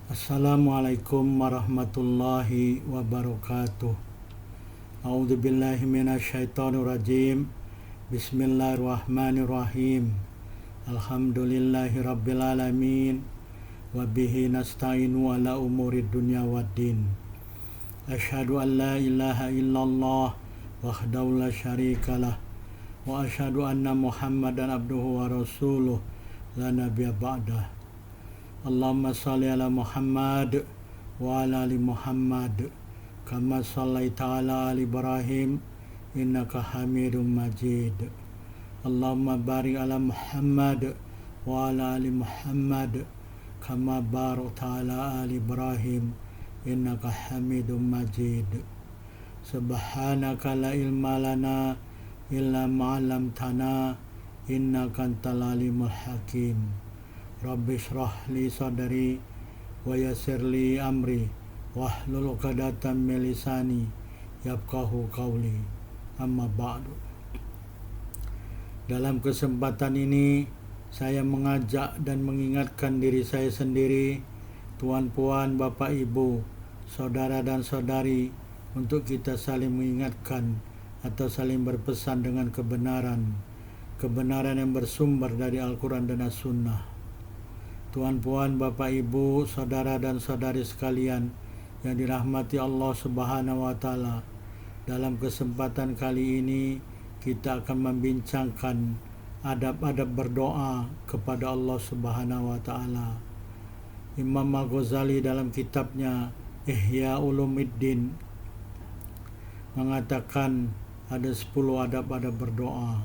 Assalamualaikum warahmatullahi wabarakatuh. A'udzu billahi minasyaitonir rajim. Bismillahirrahmanirrahim. Alhamdulillahi rabbil alamin wa bihi nasta'inu ala umurid dunya waddin. Asyhadu an la ilaha illallah wahdahu la syarikalah wa asyhadu anna Muhammadan abduhu wa rasuluh la nabiyya ba'dah. Allahumma salli ala Muhammad wa ala ali Muhammad kama sallaita ala ali Ibrahim innaka Hamidum Majid. Allahumma barik ala Muhammad wa ala ali Muhammad kama barakta ala ali Ibrahim innaka Hamidum Majid. Subhanaka la ilma lana illa ma 'allamtana innaka antal alimul hakim. Rabbi shrah li sadri wa yassir li amri wahlul 'uqdatam min lisani yafqahu qawli. Amma ba'du. Dalam kesempatan ini saya mengajak dan mengingatkan diri saya sendiri, tuan-puan, bapak, ibu, saudara dan saudari, untuk kita saling mengingatkan atau saling berpesan dengan kebenaran yang bersumber dari Al-Quran dan As-Sunnah. Tuan-puan, bapak, ibu, saudara dan saudari sekalian yang dirahmati Allah Subhanahu wa Ta'ala, dalam kesempatan kali ini kita akan membincangkan adab-adab berdoa kepada Allah Subhanahu wa Ta'ala. Imam Al-Ghazali dalam kitabnya Ihya Ulumuddin mengatakan ada 10 adab-adab berdoa.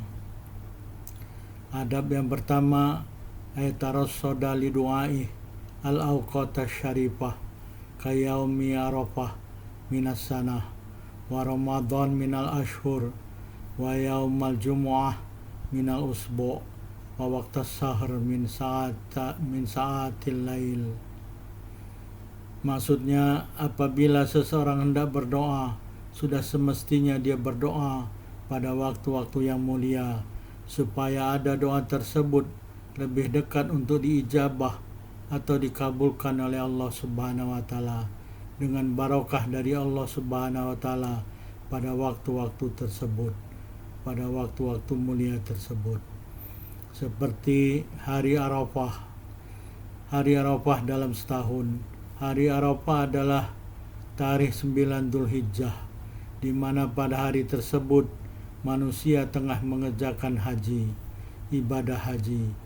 Adab yang pertama, aytarassoda li du'ai al-awqata syarifah kayaumi arafah minas sanah wa ramadhan minal ashhur wa yaumal jumu'ah minal usbu' wa waqtas sahr min sa'atil lail. Maksudnya, apabila seseorang hendak berdoa, sudah semestinya dia berdoa pada waktu-waktu yang mulia, supaya ada doa tersebut lebih dekat untuk diijabah atau dikabulkan oleh Allah Subhanahu wa Ta'ala dengan barokah dari Allah Subhanahu wa Ta'ala pada waktu-waktu tersebut, pada waktu-waktu mulia tersebut. Seperti hari Arafah. Hari Arafah dalam setahun. Hari Arafah adalah tarikh 9 Dzulhijjah, di mana pada hari tersebut manusia tengah mengerjakan haji, ibadah haji.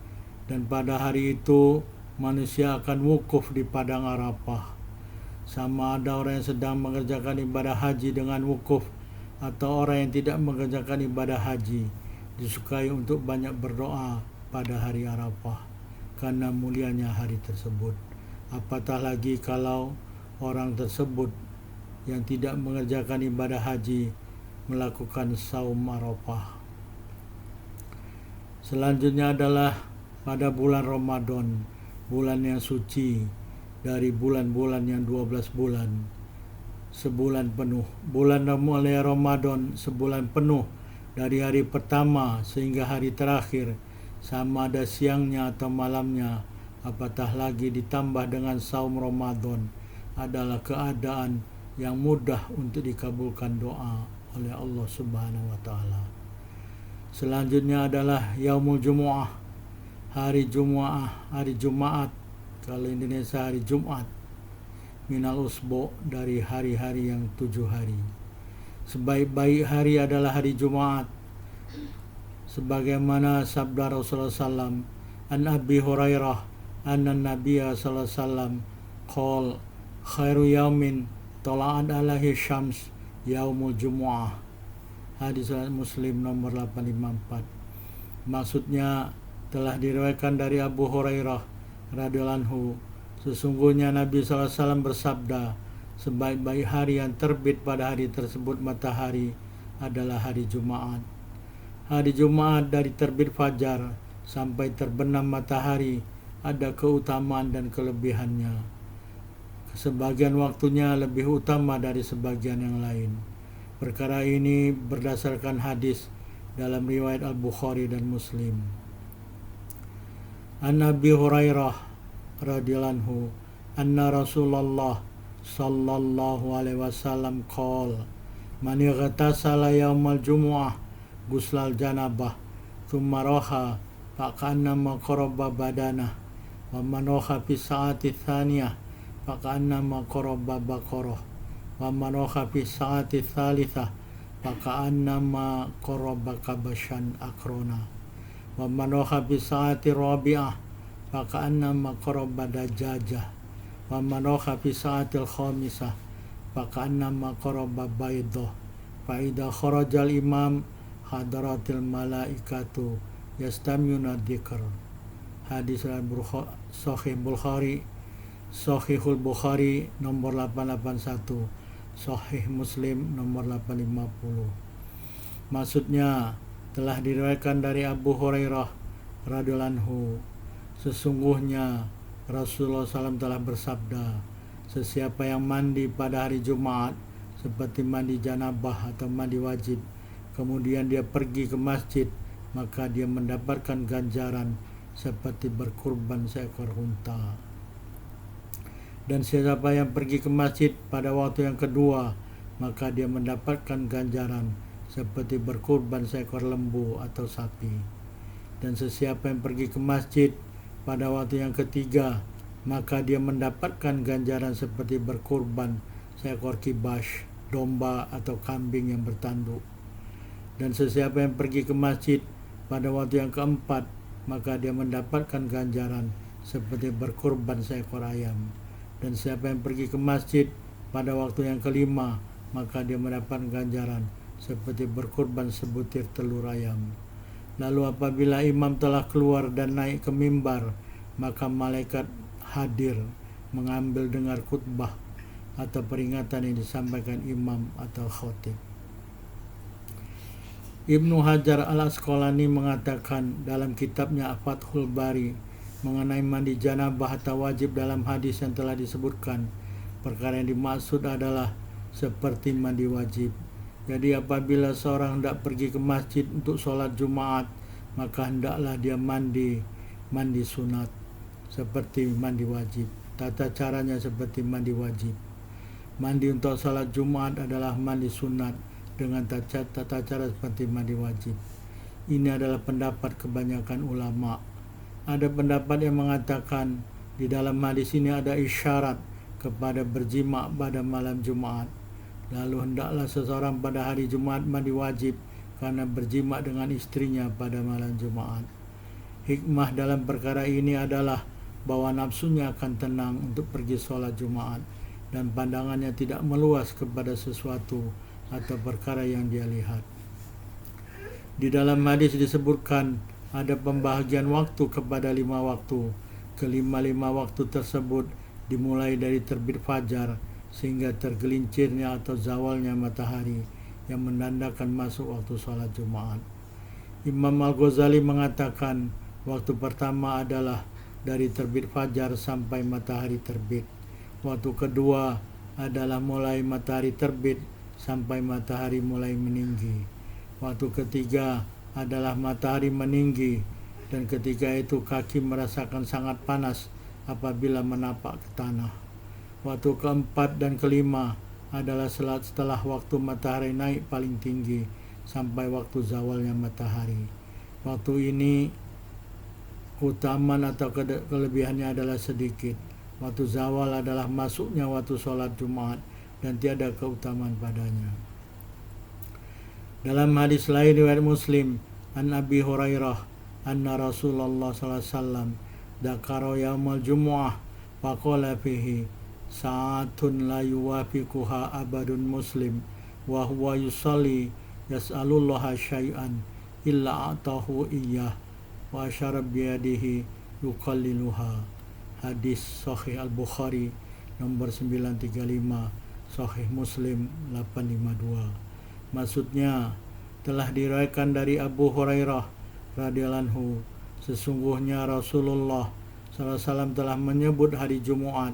Dan pada hari itu manusia akan wukuf di padang Arafah. Sama ada orang yang sedang mengerjakan ibadah haji dengan wukuf atau orang yang tidak mengerjakan ibadah haji, disukai untuk banyak berdoa pada hari Arafah karena mulianya hari tersebut. Apatah lagi kalau orang tersebut yang tidak mengerjakan ibadah haji melakukan saum Arafah. Selanjutnya adalah pada bulan Ramadan, bulan yang suci dari bulan-bulan yang 12 bulan, sebulan penuh. Bulan mulai Ramadan sebulan penuh dari hari pertama sehingga hari terakhir, sama ada siangnya atau malamnya. Apatah lagi ditambah dengan saum Ramadan, adalah keadaan yang mudah untuk dikabulkan doa oleh Allah Subhanahu wa Ta'ala. Selanjutnya adalah Yaumul Jumu'ah, hari Jumaat, kalau Indonesia hari Jumat, minal usbu', dari hari-hari yang 7 hari. Sebaik-baik hari adalah hari Jumaat, sebagaimana sabda Rasulullah SAW, an Abi Hurairah anna Nabiyya sallallahu alaihi wasallam qol khairu yaumin tala'at alaihi syams yaumul jumu'ah. Hadis Muslim nomor 854. Maksudnya, telah diriwayatkan dari Abu Hurairah radhiyallahu anhu, sesungguhnya Nabi SAW bersabda, sebaik-baik hari yang terbit pada hari tersebut matahari adalah hari Jumaat. Hari Jumaat dari terbit fajar sampai terbenam matahari ada keutamaan dan kelebihannya. Sebagian waktunya lebih utama dari sebagian yang lain. Perkara ini berdasarkan hadis dalam riwayat Al-Bukhari dan Muslim. An Abi Hurairah radhiyallahu anhu anna Rasulullah sallallahu alaihi wasallam qala man igtasala yaumal jumu'ah guslal janabah thumma raha fa'kannama qaraba badanah wa man raha fi sa'ati tsaniyah fa'kannama qaraba baqarah wa man raha fi sa'ati tsalitsah fa'kannama qaraba kabashan akrona wa man raha fi sa'ati rabi'ah fa'kannama qaraba dajajah wa man raha fi sa'atil khamisah fa'kannama qaraba baydah fa idza kharajal imam hadaratil malaikatu yastamiyuna dzikr. Hadis Sahihul Bukhari nomor 881, Sahih Muslim nomor 850. Maksudnya telah diriwayatkan dari Abu Hurairah radhiyallahu anhu, sesungguhnya Rasulullah SAW telah bersabda, sesiapa yang mandi pada hari Jumat seperti mandi janabah atau mandi wajib, kemudian dia pergi ke masjid, maka dia mendapatkan ganjaran seperti berkurban seekor unta. Dan siapa yang pergi ke masjid pada waktu yang kedua, maka dia mendapatkan ganjaran seperti berkurban seekor lembu atau sapi. Dan sesiapa yang pergi ke masjid pada waktu yang ketiga, maka dia mendapatkan ganjaran seperti berkurban seekor kibash, domba atau kambing yang bertanduk. Dan sesiapa yang pergi ke masjid pada waktu yang keempat, maka dia mendapatkan ganjaran seperti berkurban seekor ayam. Dan siapa yang pergi ke masjid pada waktu yang kelima, maka dia mendapatkan ganjaran seperti berkurban sebutir telur ayam. Lalu apabila imam telah keluar dan naik ke mimbar, maka malaikat hadir mengambil dengar khutbah atau peringatan yang disampaikan imam atau khatib. Ibnu Hajar al-Asqalani mengatakan dalam kitabnya Fathul Bari mengenai mandi janabah atau wajib dalam hadis yang telah disebutkan, perkara yang dimaksud adalah seperti mandi wajib. Jadi apabila seorang hendak pergi ke masjid untuk sholat Jumat, maka hendaklah dia mandi sunat seperti mandi wajib. Tata caranya seperti mandi wajib. Mandi untuk sholat Jumat adalah mandi sunat dengan tata cara seperti mandi wajib. Ini adalah pendapat kebanyakan ulama. Ada pendapat yang mengatakan di dalam hadis ini ada isyarat kepada berjima pada malam Jumat. Lalu hendaklah seseorang pada hari Jumat mandi wajib karena berjima dengan istrinya pada malam Jumat. Hikmah dalam perkara ini adalah bahwa nafsunya akan tenang untuk pergi sholat Jumat dan pandangannya tidak meluas kepada sesuatu atau perkara yang dia lihat. Di dalam hadis disebutkan ada pembahagian waktu kepada 5 waktu. Kelima-lima waktu tersebut dimulai dari terbit fajar sehingga tergelincirnya atau zawalnya matahari yang menandakan masuk waktu sholat Jumat. Imam Al-Ghazali mengatakan waktu pertama adalah dari terbit fajar sampai matahari terbit. Waktu kedua adalah mulai matahari terbit sampai matahari mulai meninggi. Waktu ketiga adalah matahari meninggi dan ketika itu kaki merasakan sangat panas apabila menapak ke tanah. Waktu keempat dan kelima adalah setelah waktu matahari naik paling tinggi sampai waktu zawalnya matahari. Waktu ini keutamaan atau kelebihannya adalah sedikit. Waktu zawal adalah masuknya waktu sholat Jumat dan tiada keutamaan padanya. Dalam hadis lain riwayat Muslim, an Abi Hurairah anna Rasulullah sallallahu alaihi wasallam dzakara yaumal jumu'ah faqala fihi sa'atun la yuwafiquha abadun muslim wa huwa yusalli yas'alullaha syai'an illa a'tahu iyyah wa asyara biyadihi yuqalliluha. Hadis Sahih Al-Bukhari nomor 935, Sahih Muslim 852. Maksudnya telah diriwayatkan dari Abu Hurairah radhiyallahu anhu, sesungguhnya Rasulullah SAW telah menyebut hari Jumat.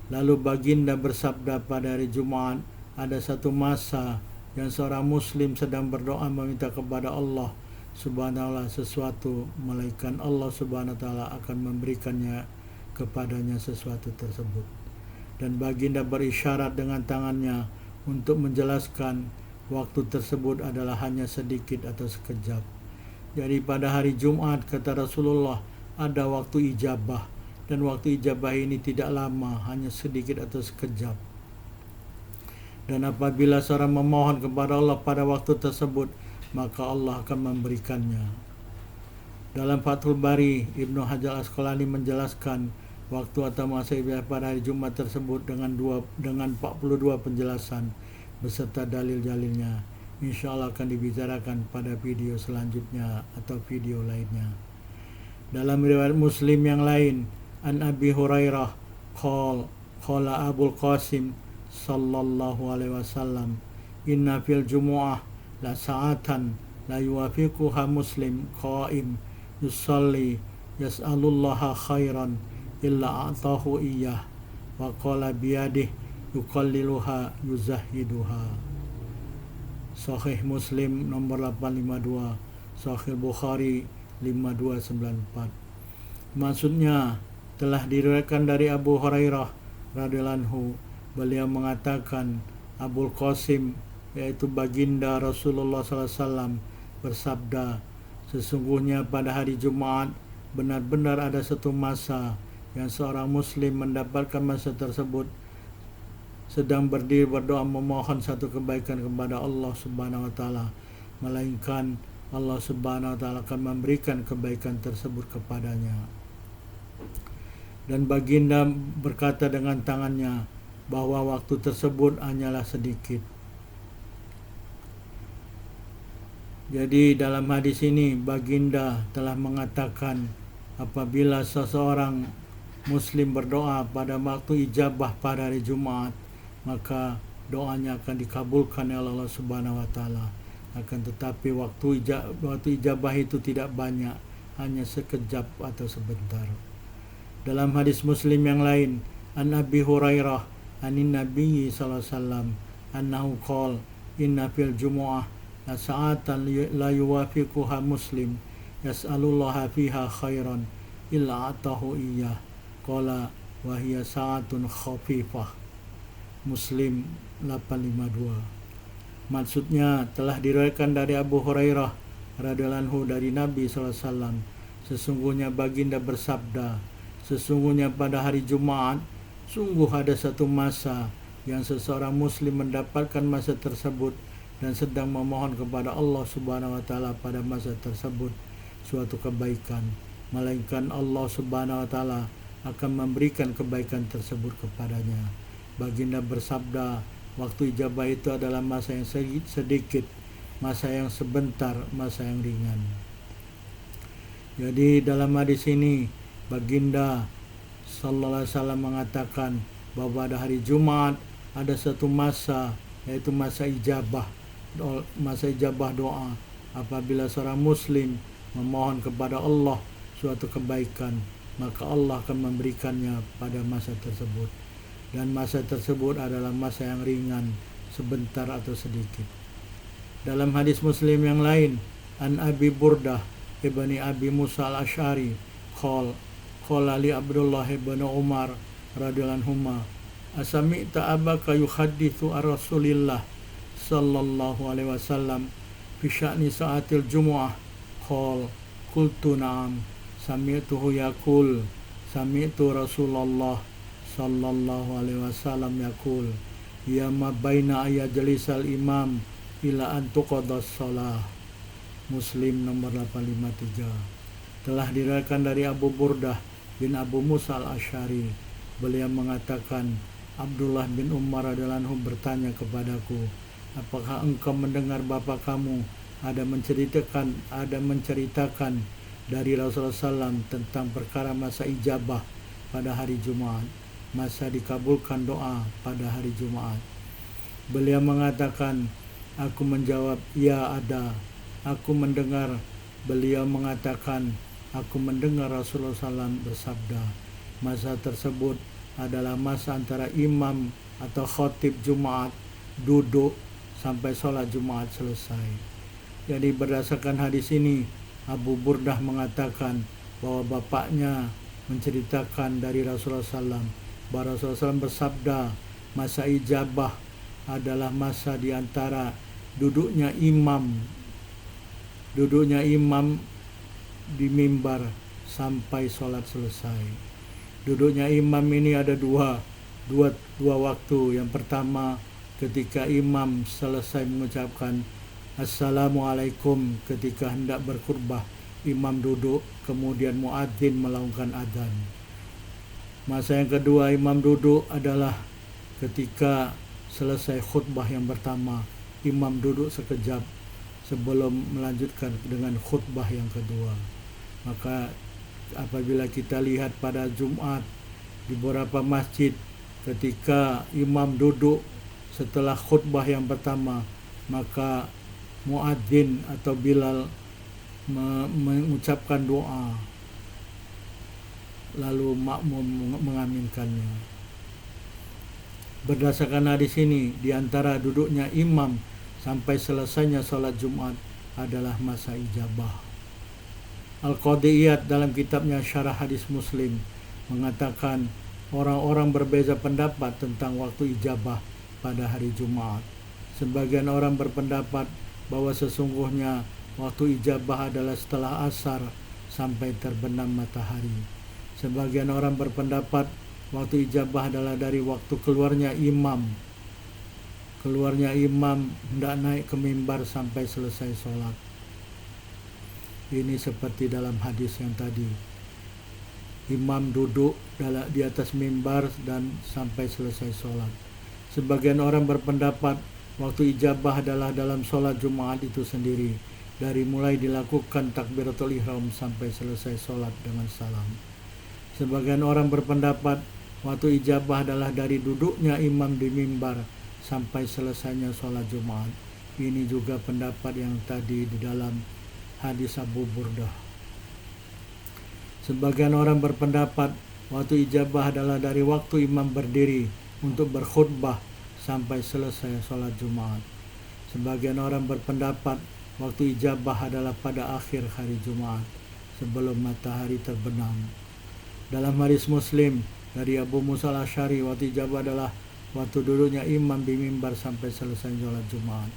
Lalu baginda bersabda pada hari Jumat ada satu masa yang seorang muslim sedang berdoa meminta kepada Allah Subhanahu wa ta'ala sesuatu, melainkan Allah Subhanahu wa ta'ala akan memberikannya kepadanya sesuatu tersebut. Dan baginda berisyarat dengan tangannya untuk menjelaskan waktu tersebut adalah hanya sedikit atau sekejap. Jadi pada hari Jumat, kata Rasulullah, ada waktu ijabah, dan waktu ijabah ini tidak lama, hanya sedikit atau sekejap. Dan apabila seorang memohon kepada Allah pada waktu tersebut, maka Allah akan memberikannya. Dalam Fathul Bari, Ibnu Hajar Asqalani menjelaskan waktu atau masa ibadah pada hari Jumat tersebut dengan 42 penjelasan beserta dalil-dalilnya. Insya Allah akan dibicarakan pada video selanjutnya atau video lainnya. Dalam riwayat Muslim yang lain, an Abi Hurairah qala Abul Qasim sallallahu alaihi wasallam, inna fil jumu'ah la sa'atan la yuwafiquha muslim qa'im yusalli yas'alullaha khairan illa a'tahu iyyah wa qala biyadih yuqalliluha yuzahiduha. Sahih Muslim nomor 852, Sahih Bukhari 5294. Maksudnya telah diriwayatkan dari Abu Hurairah radhiyallahu anhu, beliau mengatakan Abul Qasim, yaitu baginda Rasulullah SAW, bersabda, sesungguhnya pada hari Jumat benar-benar ada satu masa yang seorang muslim mendapatkan masa tersebut sedang berdiri berdoa memohon satu kebaikan kepada Allah Subhanahu wa taala, melainkan Allah Subhanahu wa taala akan memberikan kebaikan tersebut kepadanya. Dan baginda berkata dengan tangannya bahwa waktu tersebut hanyalah sedikit. Jadi dalam hadis ini baginda telah mengatakan apabila seseorang muslim berdoa pada waktu ijabah pada hari Jumat, maka doanya akan dikabulkan oleh Allah Subhanahu wa taala. Akan tetapi waktu ijabah itu tidak banyak, hanya sekejap atau sebentar. Dalam hadis Muslim yang lain, an Abi Hurairah anin Nabi sallallahu alaihi wasallam annahu qala inna fil jumu'ah la sa'atan la yuwafiquha muslim yas'alullaha fiha khairan illa atahu iyyah qala wa hiya sa'atun khafifah. Muslim 852. Maksudnya telah diriwayatkan dari Abu Hurairah radhiyallahu anhu dari Nabi SAW, sesungguhnya baginda bersabda, sesungguhnya pada hari Jumat sungguh ada satu masa yang seseorang muslim mendapatkan masa tersebut dan sedang memohon kepada Allah Subhanahu wa taala pada masa tersebut suatu kebaikan, melainkan Allah Subhanahu wa taala akan memberikan kebaikan tersebut kepadanya. Baginda bersabda, waktu ijabah itu adalah masa yang sedikit, masa yang sebentar, masa yang ringan. Jadi dalam hadis ini baginda sallallahu alaihi wasallam mengatakan bahwa pada hari Jumat ada satu masa, yaitu masa ijabah doa. Apabila seorang muslim memohon kepada Allah suatu kebaikan, maka Allah akan memberikannya pada masa tersebut. Dan masa tersebut adalah masa yang ringan, sebentar atau sedikit. Dalam hadis Muslim yang lain, an Abi Burdah ibni Abi Musa al-Ash'ari qala li Abdullah ibn Umar radhiyallahu anhuma, asami'ta abaka yuhaddithu ar-Rasulillah sallallahu alaihi wasallam fi sya'ni sa'atil jumu'ah qultu na'am sami'tuhu yaqul sami'tu Rasulullah sallallahu alaihi wasallam yaqul ya ma baina ayajlisal imam ila an tuqadas shalah. Muslim nomor 853. Telah diriwayatkan dari Abu Burdah bin Abu Musa al-Ash'ari, beliau mengatakan Abdullah bin Umar radhiyallahu anhu bertanya kepadaku, apakah engkau mendengar bapa kamu ada menceritakan dari Rasulullah SAW tentang perkara masa ijabah pada hari Jumat, masa dikabulkan doa pada hari Jumat. Beliau mengatakan, aku menjawab, ya ada. Aku mendengar. Beliau mengatakan, aku mendengar Rasulullah SAW bersabda, masa tersebut adalah masa antara imam atau khotib Jumat duduk sampai sholat Jumat selesai. Jadi berdasarkan hadis ini, Abu Burdah mengatakan bahwa bapaknya menceritakan dari Rasulullah SAW bahwa Rasulullah SAW bersabda, masa ijabah adalah masa di antara duduknya imam di mimbar sampai sholat selesai. Duduknya imam ini ada dua waktu. Yang pertama, ketika imam selesai mengucapkan Assalamualaikum ketika hendak berkhutbah, imam duduk, kemudian muadzin melakukan adzan. Masa yang kedua imam duduk adalah ketika selesai khutbah yang pertama, imam duduk sekejap sebelum melanjutkan dengan khutbah yang kedua. Maka apabila kita lihat pada Jumat di beberapa masjid, ketika imam duduk setelah khutbah yang pertama, maka muadzin atau Bilal mengucapkan doa, lalu makmum mengaminkannya. Berdasarkan hadis ini, di antara duduknya imam sampai selesainya sholat Jumat adalah masa ijabah. Al-Qadhi Iyad dalam kitabnya Syarah Hadis Muslim mengatakan orang-orang berbeza pendapat tentang waktu ijabah pada hari Jumat. Sebagian orang berpendapat bahwa sesungguhnya waktu ijabah adalah setelah asar sampai terbenam matahari. Sebagian orang berpendapat waktu ijabah adalah dari waktu keluarnya imam hendak naik ke mimbar sampai selesai sholat. Ini seperti dalam hadis yang tadi, imam duduk di atas mimbar dan sampai selesai sholat. Sebagian orang berpendapat waktu ijabah adalah dalam sholat Jumat itu sendiri, dari mulai dilakukan takbiratul ihram sampai selesai sholat dengan salam. Sebagian orang berpendapat waktu ijabah adalah dari duduknya imam di mimbar sampai selesainya sholat Jumat. Ini juga pendapat yang tadi di dalam hadis Abu Burdah. Sebagian orang berpendapat waktu ijabah adalah dari waktu imam berdiri untuk berkhutbah sampai selesai sholat Jumat. Sebagian orang berpendapat waktu ijabah adalah pada akhir hari Jumat sebelum matahari terbenam. Dalam hadis Muslim dari Abu Musa al-Asy'ari, waktu ijabah adalah waktu duduknya imam di mimbar sampai selesai sholat Jumat.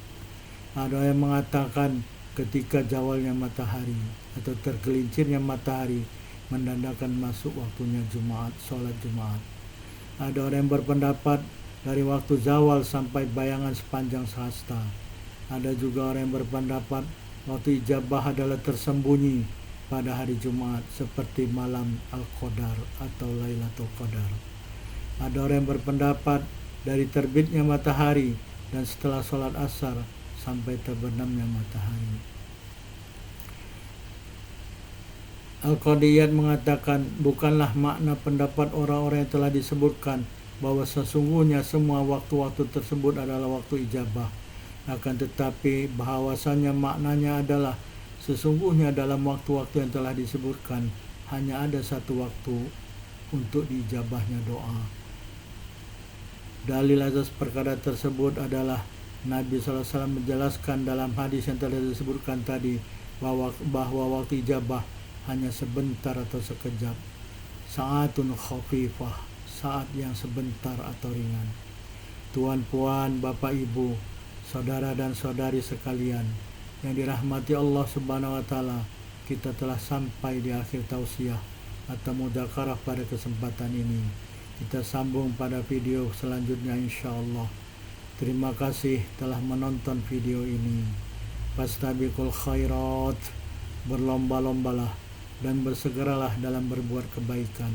Ada yang mengatakan ketika zawalnya matahari atau tergelincirnya matahari menandakan masuk waktunya Jumat, sholat Jumat. Ada orang yang berpendapat dari waktu zawal sampai bayangan sepanjang sehasta. Ada juga orang yang berpendapat waktu ijabah adalah tersembunyi pada hari Jumat seperti malam Al-Qadar atau Lailatul Qadar. Ada orang yang berpendapat dari terbitnya matahari dan setelah sholat asar sampai terbenamnya matahari. Al-Qadhi Iyad mengatakan bukanlah makna pendapat orang-orang yang telah disebutkan bahwa sesungguhnya semua waktu-waktu tersebut adalah waktu ijabah. Akan tetapi bahwasannya maknanya adalah sesungguhnya dalam waktu-waktu yang telah disebutkan hanya ada satu waktu untuk diijabahnya doa. Dalil atas perkara tersebut adalah Nabi SAW menjelaskan dalam hadis yang telah disebutkan tadi bahwa waktu ijabah hanya sebentar atau sekejap. Sa'atun khafifah, saat yang sebentar atau ringan. Tuan-puan, bapak ibu, saudara dan saudari sekalian yang dirahmati Allah Subhanahu wa taala, kita telah sampai di akhir tausiah atau mudzakarah pada kesempatan ini. Kita sambung pada video selanjutnya insyaallah. Terima kasih telah menonton video ini. Fastabiqul khairat, berlomba-lombalah dan bersegeralah dalam berbuat kebaikan.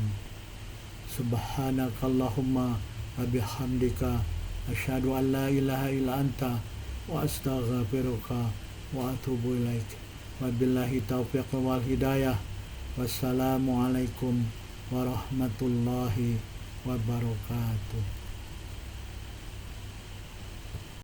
Subhanakallahumma wa bihamdika asyhadu an la ilaha illa anta wa astaghfiruka wa atubu ilaik. Wabillahi taufiq wal hidayah. Wassalamualaikum warahmatullahi wabarakatuh.